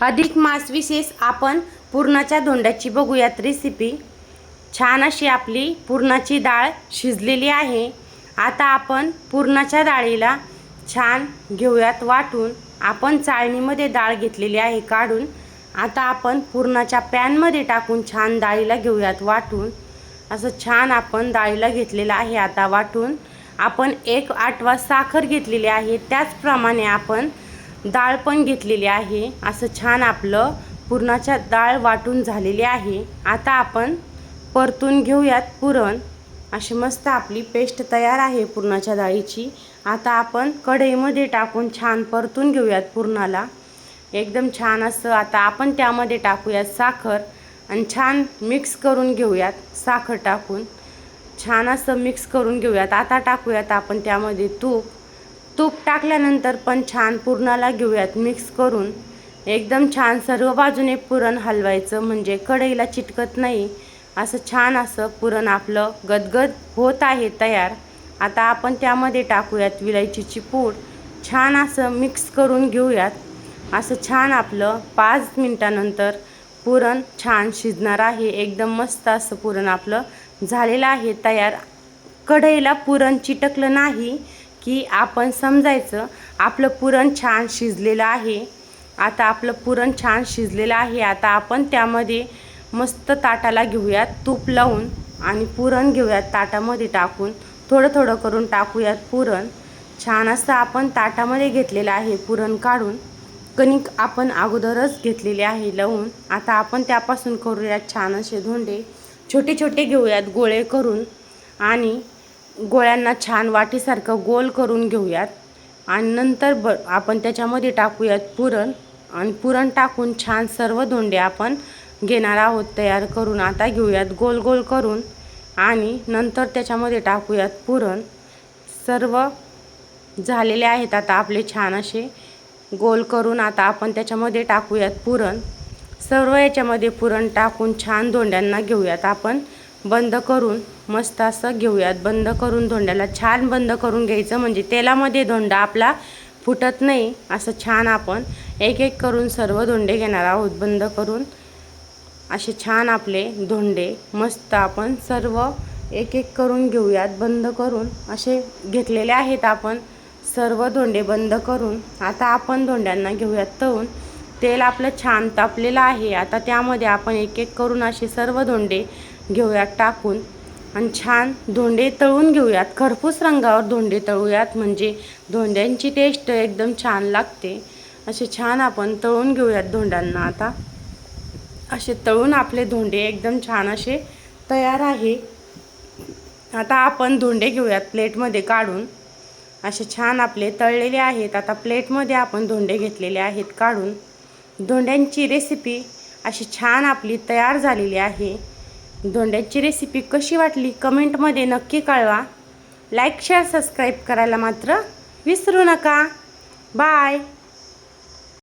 अधिक मास विशेष आपण पुरणाच्या धोंड्याची बघूयात रेसिपी। छान अशी आपली पुरणाची डाळ शिजलेली आहे। आता आपण पुरणाच्या डाळीला छान घेऊयात वाटून। आपण चाळणीमध्ये डाळ घेतलेली आहे काढून। आता आपण पुरणाच्या पॅन मध्ये टाकून छान डाळीला घेऊयात वाटून। असं छान आपण डाळीला घेतलेला आहे आता वाटून। आपण 1/8 साखर घेतलेली आहे, त्याचप्रमाणे आपण डाळ पण घेतलेली आहे। असं छान आपलं पुरणाच्या डाळ वाटून झालेली आहे। आता आपण परतून घेऊयात पुरण। अशी मस्त आपली पेस्ट तयार आहे पुरणाच्या डाळीची। आता आपण कढईमध्ये टाकून छान परतून घेऊयात पुरणाला एकदम छान असं। आता आपण त्यामध्ये टाकूयात साखर आणि छान मिक्स करून घेऊयात। साखर टाकून छान असं मिक्स करून घेऊयात। आता टाकूयात आपण त्यामध्ये तूप टाकल्यानंतर पण छान पुरणाला घेऊयात मिक्स करून। एकदम छान सर्व बाजूने पुरण हलवायचं म्हणजे कढईला चिटकत नाही। असं छान असं पुरण आपलं गदगद होत आहे तयार। आता आपण त्यामध्ये टाकूयात विलायचीची पूड, छान असं मिक्स करून घेऊयात। असं छान आपलं 5 मिनिटानंतर पुरण छान शिजणार आहे। एकदम मस्त असं पुरण आपलं झालेलं आहे तयार। कढईला पुरण चिटकलं नाही की आपण समजायचं आपलं पुरण छान शिजलेलं आहे। आता आपलं पुरण छान शिजलेलं आहे। आता आपण त्यामध्ये मस्त ताटाला घेऊयात तूप लावून आणि पुरण घेऊयात ताटामध्ये टाकून। थोडं थोडं करून टाकूयात पुरण। छान असं आपण ताटामध्ये घेतलेलं आहे पुरण काढून। कणिक आपण अगोदरच घेतलेली आहे लावून। आता आपण त्यापासून करूयात छान असे धोंडे। छोटे छोटे घेऊयात गोळे करून आणि गोळ्यांना छान वाटीसारखं गोल करून घेऊयात। आणि नंतर आपण त्याच्यामध्ये टाकूयात पुरण आणि पुरण टाकून छान सर्व धोंडे आपण घेणार आहोत तयार करून। आता घेऊयात गोल गोल करून आणि नंतर त्याच्यामध्ये टाकूयात पुरण। सर्व झालेले आहेत आता आपले छान असे गोल करून। आता आपण त्याच्यामध्ये टाकूयात पुरण। सर्व याच्यामध्ये पुरण टाकून छान धोंड्यांना घेऊयात आपण बंद करून। मस्त असं घेऊयात बंद करून धोंड्याला छान बंद करून घ्यायचं म्हणजे तेलामध्ये धोंडा आपला फुटत नाही। असं छान आपण एक एक करून सर्व धोंडे घेणार आहोत बंद करून। असे छान आपले धोंडे मस्त आपण सर्व एक एक करून घेऊयात बंद करून। असे घेतलेले आहेत आपण सर्व धोंडे बंद करून। आता आपण धोंड्यांना घेऊयात तळून। तेल आपलं छान तापलेलं आहे। आता त्यामध्ये आपण एक एक करून असे सर्व धोंडे घेऊयात टाकून आणि छान धोंडे तळून घेऊयात। खरपूस रंगावर धोंडे तळूयात म्हणजे धोंड्यांची टेस्ट एकदम छान लागते। असे छान आपण तळून घेऊयात धोंड्यांना। आता असे तळून आपले धोंडे एकदम छान असे तयार आहे। आता आपण धोंडे घेऊयात प्लेटमध्ये काढून। असे छान आपले तळलेले आहेत। आता प्लेटमध्ये आपण धोंडे घेतलेले आहेत काढून। धोंड्यांची रेसिपी अशी छान आपली तयार झालेली आहे। धोंड्याची रेसिपी कशी वाटली कमेंटमध्ये नक्की कळवा। लाईक शेअर सबस्क्राईब करायला मात्र विसरू नका। बाय।